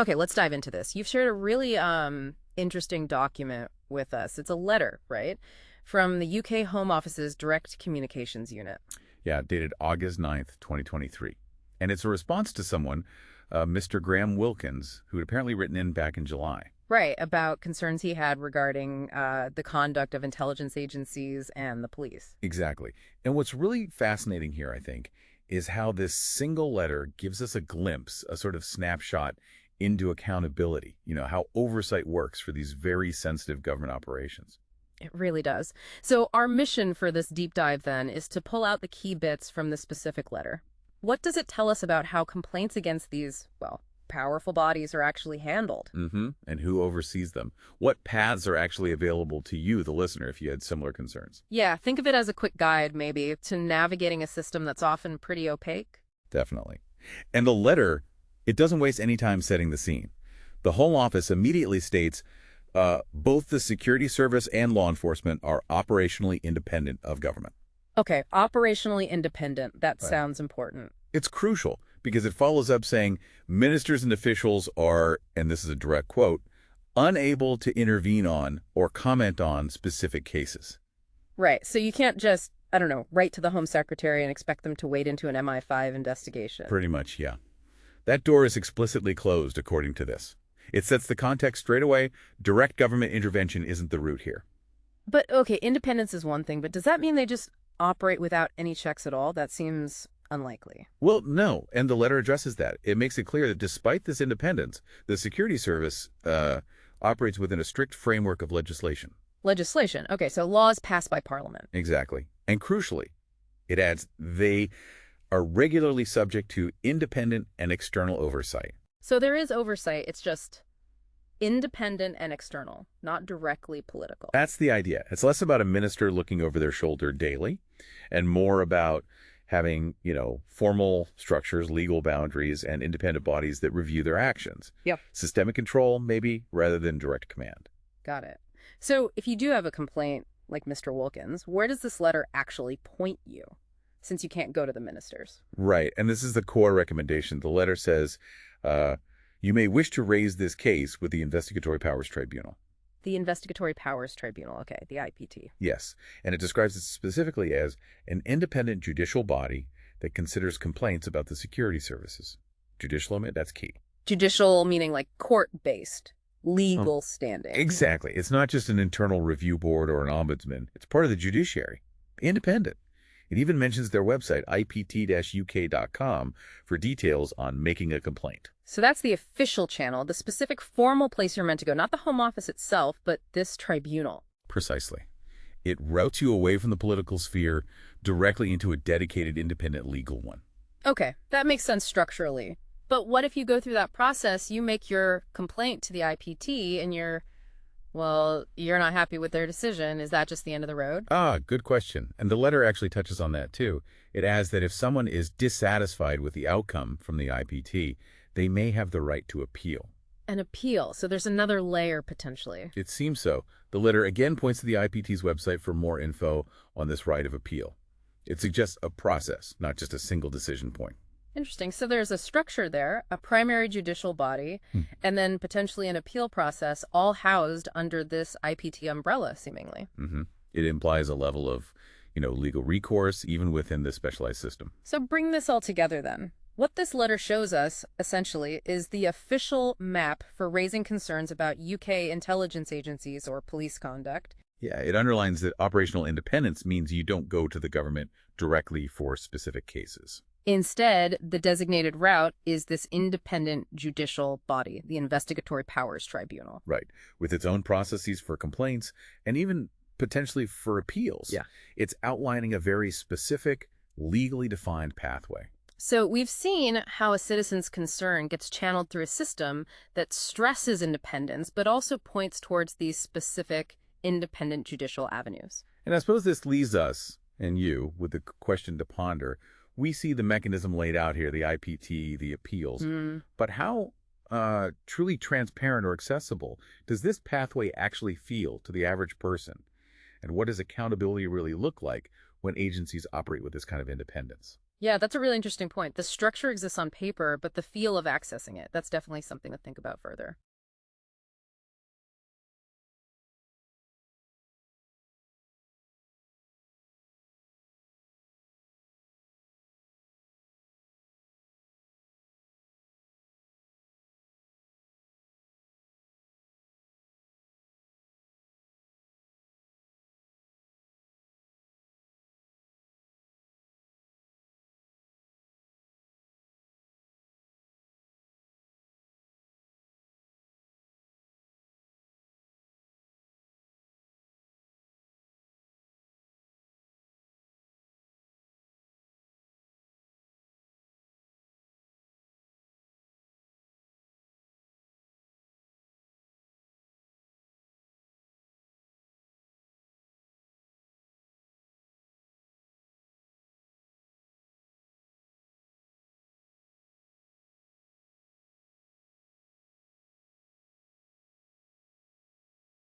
Okay, let's dive into this. You've shared a really interesting document with us. It's a letter, right? From the UK Home Office's Direct Communications Unit. Yeah, dated August 9th, 2023. And it's a response to someone, Mr. Graham Wilkins, who had apparently written in back in July. Right, about concerns he had regarding the conduct of intelligence agencies and the police. Exactly. And what's really fascinating here, I think, is how this single letter gives us a glimpse, a sort of snapshot into accountability, how oversight works for these very sensitive government operations. It really does. So our mission for this deep dive, then, is to pull out the key bits from the specific letter. What does it tell us about how complaints against these, well, powerful bodies are actually handled? And who oversees them? What paths are actually available to you, the listener, if you had similar concerns? Yeah, think of it as a quick guide, maybe, to navigating a system that's often pretty opaque. Definitely. And the letter, it doesn't waste any time setting the scene. The Home Office immediately states both the security service and law enforcement are operationally independent of government. Okay, operationally independent. That Right. sounds important. It's crucial because it follows up saying ministers and officials are, and this is a direct quote, unable to intervene on or comment on specific cases. Right, so you can't just, I don't know, write to the Home Secretary and expect them to wade into an MI5 investigation. Pretty much, yeah. That door is explicitly closed, according to this. It sets the context straight away. Direct government intervention isn't the route here. But, okay, independence is one thing, but does that mean they just operate without any checks at all? That seems unlikely. Well, no, and the letter addresses that. It makes it clear that despite this independence, the security service operates within a strict framework of legislation. Legislation. Okay, so laws passed by Parliament. Exactly. And crucially, it adds they are regularly subject to independent and external oversight. So there is oversight, it's just independent and external, not directly political. That's the idea. It's less about a minister looking over their shoulder daily and more about having, formal structures, legal boundaries, and independent bodies that review their actions. Yep. Systemic control, maybe, rather than direct command. Got it. So if you do have a complaint, like Mr. Wilkins, where does this letter actually point you, since you can't go to the ministers? Right. And this is the core recommendation. The letter says, you may wish to raise this case with the Investigatory Powers Tribunal. The Investigatory Powers Tribunal, okay, the IPT. Yes, and it describes it specifically as an independent judicial body that considers complaints about the security services. Judicial, that's key. Judicial meaning like court-based, legal standing. Exactly. It's not just an internal review board or an ombudsman. It's part of the judiciary. Independent. It even mentions their website, ipt-uk.com, for details on making a complaint. So that's the official channel, the specific formal place you're meant to go, not the Home Office itself, but this tribunal. Precisely. It routes you away from the political sphere directly into a dedicated independent legal one. Okay, that makes sense structurally. But what if you go through that process, you make your complaint to the IPT, and you're not happy with their decision? Is that just the end of the road? Good question. And the letter actually touches on that, too. It adds that if someone is dissatisfied with the outcome from the IPT, they may have the right to appeal. An appeal. So there's another layer, potentially. It seems so. The letter again points to the IPT's website for more info on this right of appeal. It suggests a process, not just a single decision point. Interesting. So there's a structure there, a primary judicial body, and then potentially an appeal process, all housed under this IPT umbrella, seemingly. It implies a level of, legal recourse, even within this specialized system. So bring this all together, then. What this letter shows us, essentially, is the official map for raising concerns about UK intelligence agencies or police conduct. Yeah, it underlines that operational independence means you don't go to the government directly for specific cases. Instead, the designated route is this independent judicial body, the Investigatory Powers Tribunal. Right, with its own processes for complaints and even potentially for appeals. Yeah. It's outlining a very specific, legally defined pathway. So we've seen how a citizen's concern gets channeled through a system that stresses independence, but also points towards these specific independent judicial avenues. And I suppose this leaves us, and you, with the question to ponder. We see the mechanism laid out here, the IPT, the appeals. But how truly transparent or accessible does this pathway actually feel to the average person? And what does accountability really look like when agencies operate with this kind of independence? Yeah, that's a really interesting point. The structure exists on paper, but the feel of accessing it, that's definitely something to think about further.